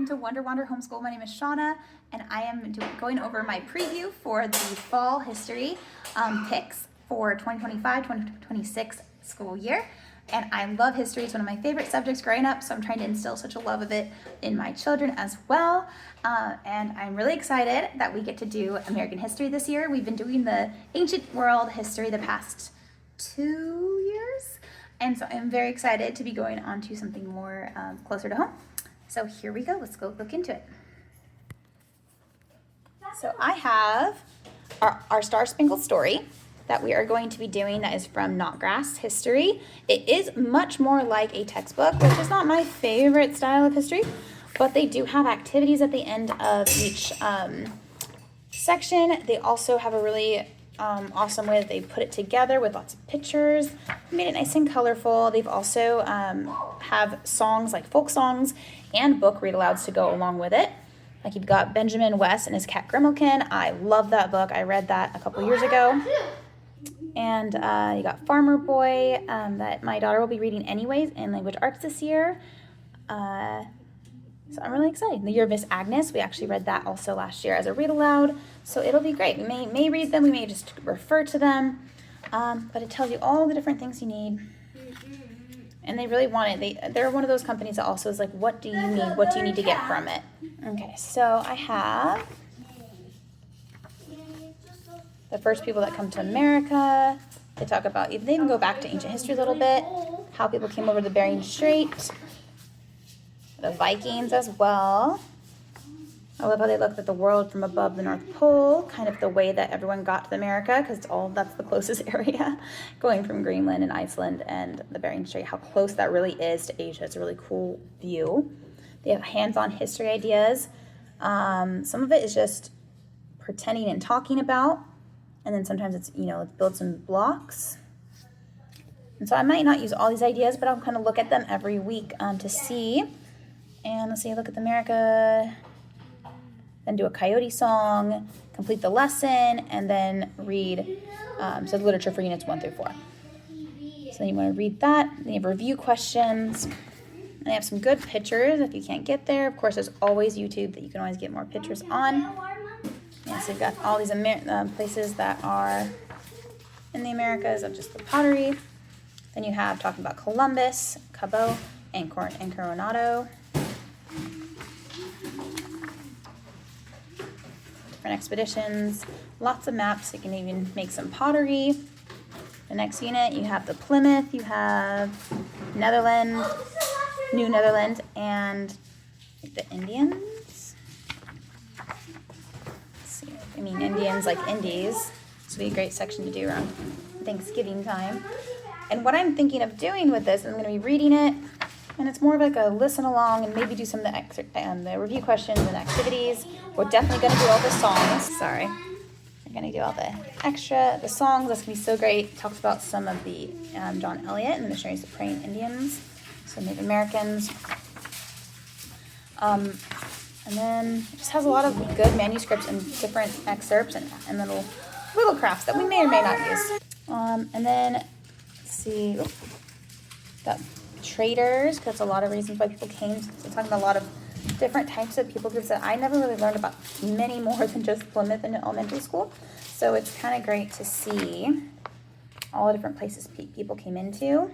to Wonder Homeschool. My name is Shauna, and I am going over my preview for the fall history picks for 2025-2026 school year. And I love history. It's one of my favorite subjects growing up, so I'm trying to instill such a love of it in my children as well. And I'm really excited that we get to do American history this year. We've been doing the ancient world history the past 2 years. And so I'm very excited to be going on to something more closer to home. So here we go. Let's go look into it. So I have our Star Spangled Story that we are going to be doing that is from Knotgrass History. It is much more like a textbook, which is not my favorite style of history, but they do have activities at the end of each section. They also have a really awesome way that they put it together with lots of pictures, made it nice and colorful. They've also have songs like folk songs and book read alouds to go along with it. Like you've got Benjamin West and his cat Grimalkin. I love that book. I read that a couple years ago. And you got Farmer Boy that my daughter will be reading anyways in language arts this year. So I'm really excited. The Year of Miss Agnes, we actually read that also last year as a read aloud. So it'll be great. We may read them, we may just refer to them. But it tells you all the different things you need. And they really want it. They're one of those companies that also is like, what do you need? What do you need to get from it? Okay, so I have the first people that come to America. They talk about, they even go back to ancient history a little bit, how people came over the Bering Strait, the Vikings as well. I love how they looked at the world from above the North Pole, kind of the way that everyone got to America, because that's the closest area, going from Greenland and Iceland and the Bering Strait, how close that really is to Asia. It's a really cool view. They have hands-on history ideas. Some of it is just pretending and talking about, and then sometimes it's, let's build some blocks. And so I might not use all these ideas, but I'll kind of look at them every week to see. And let's see, look at the America, then do a coyote song, complete the lesson, and then read, so literature for units 1 through 4. So then you want to read that. Then you have review questions. And they have some good pictures if you can't get there. Of course, there's always YouTube that you can always get more pictures on. And so you've got all these places that are in the Americas of just the pottery. Then you have talking about Columbus, Cabo, and Coronado. Different expeditions, lots of maps. You can even make some pottery. The next unit, you have the Plymouth, you have Netherlands, New Netherlands, and the Indians. Indians like Indies. This would be a great section to do around Thanksgiving time. And what I'm thinking of doing with this, I'm going to be reading it, and it's more of like a listen along and maybe do some of the review questions and activities. We're definitely going to do all the songs. Sorry. We're going to do all the songs. That's going to be so great. It talks about some of the John Eliot and the Missionaries of Praying Indians, some Native Americans. And then it just has a lot of good manuscripts and different excerpts and little crafts that we may or may not use. And then, let's see, got traders, because a lot of reasons why people came. So talking about a lot of different types of people groups that I never really learned about, many more than just Plymouth in elementary school. So it's kind of great to see all the different places people came into.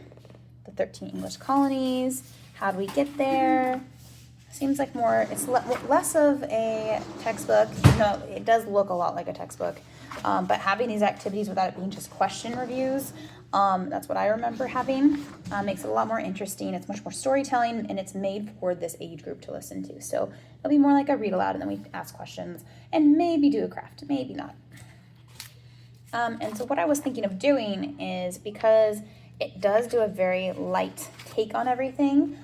The 13 English colonies, how do we get there? Seems like it's less of a textbook. It does look a lot like a textbook, but having these activities without it being just question reviews, that's what I remember having, makes it a lot more interesting. It's much more storytelling, and it's made for this age group to listen to. So it'll be more like a read aloud, and then we ask questions and maybe do a craft, maybe not. And so what I was thinking of doing is, because it does do a very light take on everything,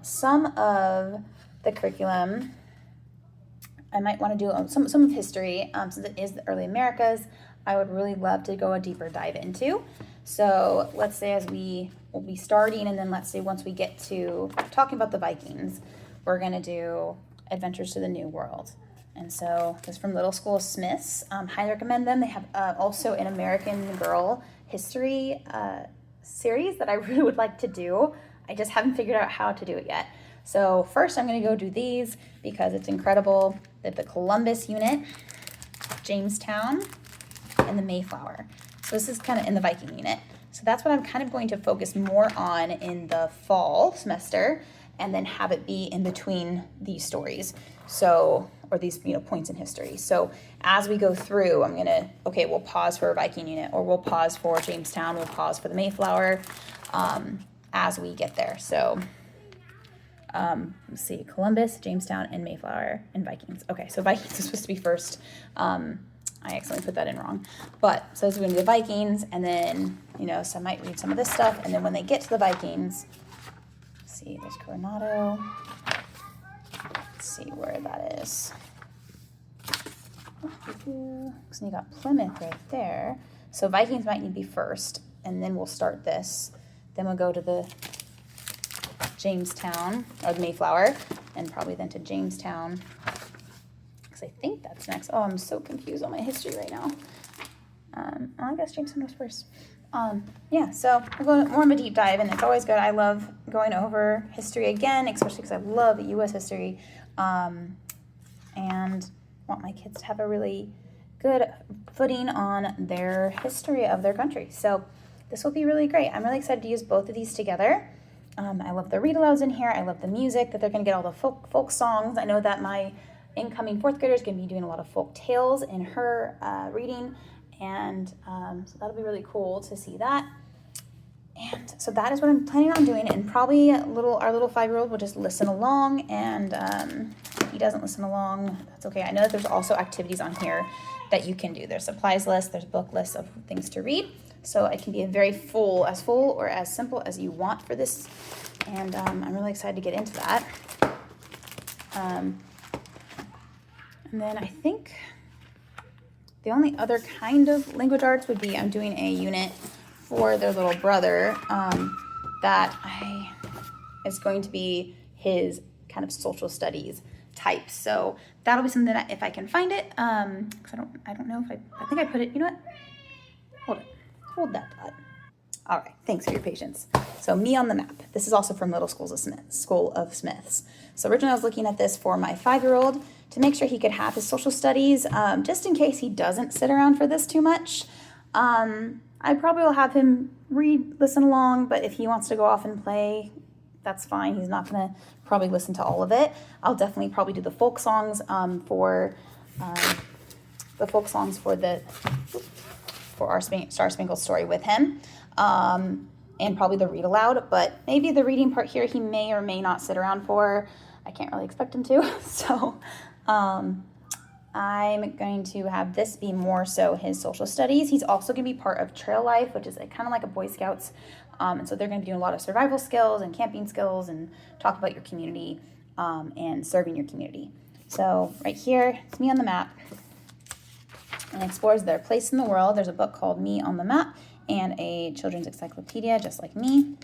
some of the curriculum I might want to do some of history, since it is the early Americas, I would really love to go a deeper dive into. So let's say we'll be starting, and then let's say once we get to talking about the Vikings, we're going to do Adventures to the New World. And so this is from Little School of Smiths. Highly recommend them. They have also an American Girl history series that I really would like to do. I just haven't figured out how to do it yet. So first I'm going to go do these because it's incredible that the Columbus unit, Jamestown, and the Mayflower. So this is kind of in the Viking unit. So that's what I'm kind of going to focus more on in the fall semester, and then have it be in between these stories. So, or these, points in history. So as we go through, I'm gonna, okay, we'll pause for a Viking unit, or we'll pause for Jamestown, we'll pause for the Mayflower, as we get there. So, let's see, Columbus, Jamestown, and Mayflower, and Vikings. Okay, so Vikings is supposed to be first. I accidentally put that in wrong. But, so we're going to do the Vikings, and then, so I might read some of this stuff, and then when they get to the Vikings, let's see, there's Coronado. Let's see where that is. So you got Plymouth right there. So Vikings might need to be first, and then we'll start this. Then we'll go to the Jamestown, or the Mayflower, and probably then to Jamestown, because I think that's next. Oh, I'm so confused on my history right now. I guess Jamestown was first. Yeah, so we're going more of a deep dive, and it's always good. I love going over history again, especially because I love U.S. history, and want my kids to have a really good footing on their history of their country. So this will be really great. I'm really excited to use both of these together. I love the read-alouds in here. I love the music, that they're going to get all the folk songs. I know that my incoming fourth grader is going to be doing a lot of folk tales in her reading, and so that'll be really cool to see that. And so that is what I'm planning on doing, and probably our little 5-year-old will just listen along, and if he doesn't listen along, that's okay. I know that there's also activities on here that you can do. There's supplies list, there's book lists of things to read, so it can be a very full or as simple as you want for this, and I'm really excited to get into that. And then I think the only other kind of language arts would be I'm doing a unit for their little brother that is going to be his kind of social studies type. So that'll be something that if I can find it, because I don't know if I think I put it, you know what? Hold that thought. All right, thanks for your patience. So Me on the Map. This is also from School of Smiths. So originally I was looking at this for my 5-year-old to make sure he could have his social studies, just in case he doesn't sit around for this too much. I probably will have him listen along, but if he wants to go off and play, that's fine. He's not going to probably listen to all of it. I'll definitely probably do the folk songs for our Star Spangled Story with him, and probably the read aloud. But maybe the reading part here he may or may not sit around for. I can't really expect him to. So I'm going to have this be more so his social studies. He's also going to be part of Trail Life, which is kind of like a Boy Scouts. And so they're going to be doing a lot of survival skills and camping skills and talk about your community and serving your community. So right here, it's Me on the Map, and explores their place in the world. There's a book called Me on the Map and a children's encyclopedia, just like me.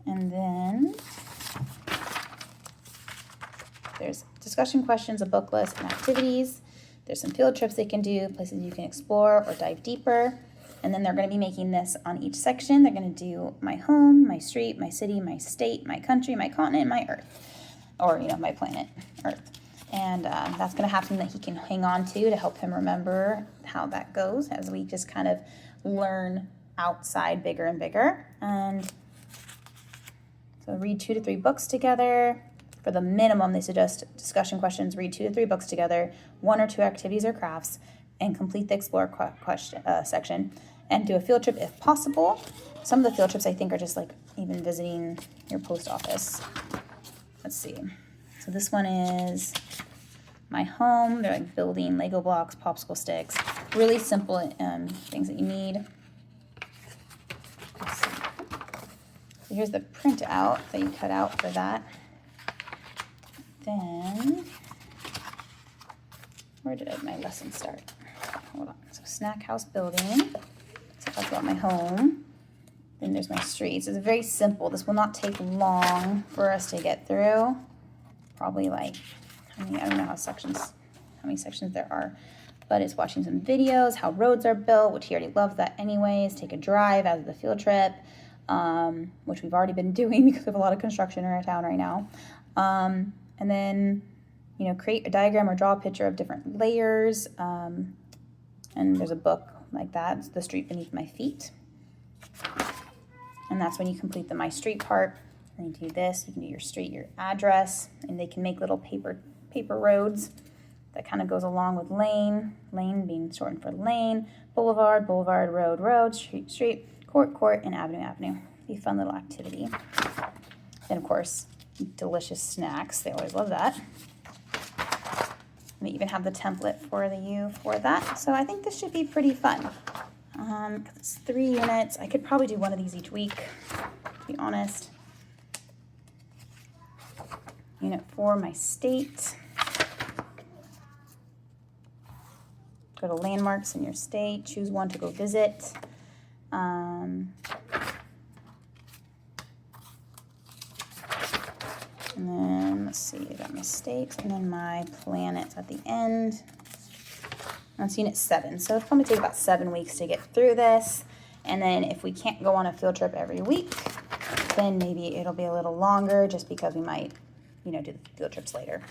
And then there's discussion questions, a book list, and activities. There's some field trips they can do, places you can explore or dive deeper. And then they're going to be making this on each section. They're going to do my home, my street, my city, my state, my country, my continent, my earth. Or, my planet, Earth. And that's going to have something that he can hang on to help him remember how that goes as we just kind of learn outside bigger and bigger. And so read 2 to 3 books together. For the minimum, they suggest discussion questions, read 2 to 3 books together, 1 or 2 activities or crafts, and complete the explore section, and do a field trip if possible. Some of the field trips I think are just like even visiting your post office. Let's see. So this one is my home. They're like building Lego blocks, popsicle sticks, really simple things that you need. Let's see. So here's the printout that you cut out for that. Then, where did my lesson start? Hold on. So snack house building. So talk about my home. Then there's my streets. It's very simple. This will not take long for us to get through. Probably like, I don't know how many sections there are. But it's watching some videos, how roads are built, which he already loves that anyways. Take a drive out of the field trip. which we've already been doing because we have a lot of construction in our town right now. And then, create a diagram or draw a picture of different layers. And there's a book like that. It's The Street Beneath My Feet. And that's when you complete the My Street part. And you do this, you can do your street, your address, and they can make little paper roads that kind of goes along with lane being shortened for lane, boulevard, road, street, court, and avenue. Be a fun little activity. Then, of course, delicious snacks. They always love that. We even have the template for that. So I think this should be pretty fun. Because it's 3 units. I could probably do one of these each week, to be honest. Unit 4, my state. Go to landmarks in your state. Choose one to go visit. And then, let's see, I got my states and then my planets at the end. That's unit 7. So it'll probably take about 7 weeks to get through this. And then if we can't go on a field trip every week, then maybe it'll be a little longer just because we might, do the field trips later.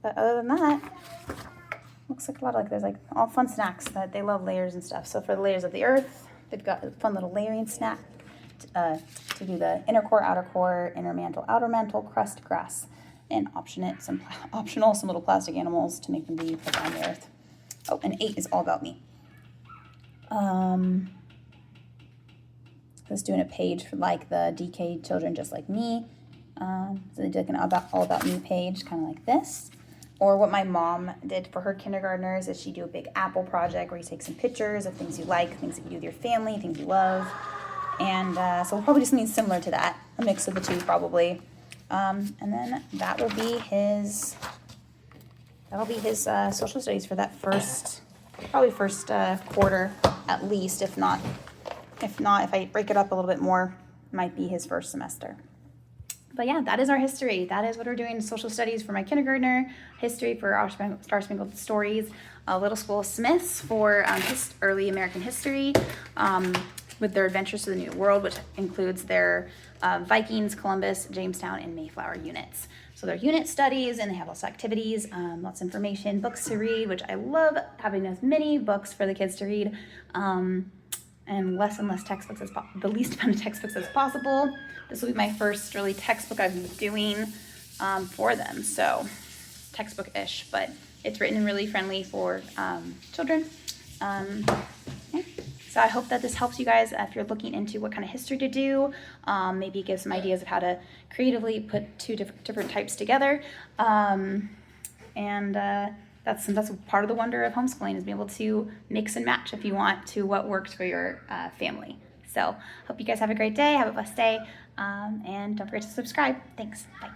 But other than that, looks like a lot of there's all fun snacks that they love layers and stuff. So for the layers of the earth, they've got a fun little layering snack to do the inner core, outer core, inner mantle, outer mantle, crust, grass, and optional some little plastic animals to make them be put on the earth. Oh, and 8 is all about me. Just doing a page for the DK children just like me. So they did an all about me page, kind of like this. Or what my mom did for her kindergartners is she do a big apple project where you take some pictures of things you like, things that you do with your family, things you love. And so we'll probably do something similar to that, a mix of the two probably. And then that will be his social studies for that first quarter at least. If I break it up a little bit more, might be his first semester. But yeah, that is our history. That is what we're doing. Social studies for my kindergartner, history for our Star Spangled Stories, Little School of Smiths for early American history, with their adventures to the New World, which includes their Vikings, Columbus, Jamestown, and Mayflower units. So they're unit studies, and they have lots of activities, lots of information, books to read, which I love having as many books for the kids to read, and less and less textbooks the least amount of textbooks as possible. This will be my first really textbook I've been doing for them, so textbook-ish, but it's written and really friendly for children. Yeah. So I hope that this helps you guys if you're looking into what kind of history to do. Maybe give some ideas of how to creatively put two different types together. That's part of the wonder of homeschooling, is being able to mix and match if you want to what works for your family. So hope you guys have a great day. Have a blessed day. And don't forget to subscribe. Thanks. Bye.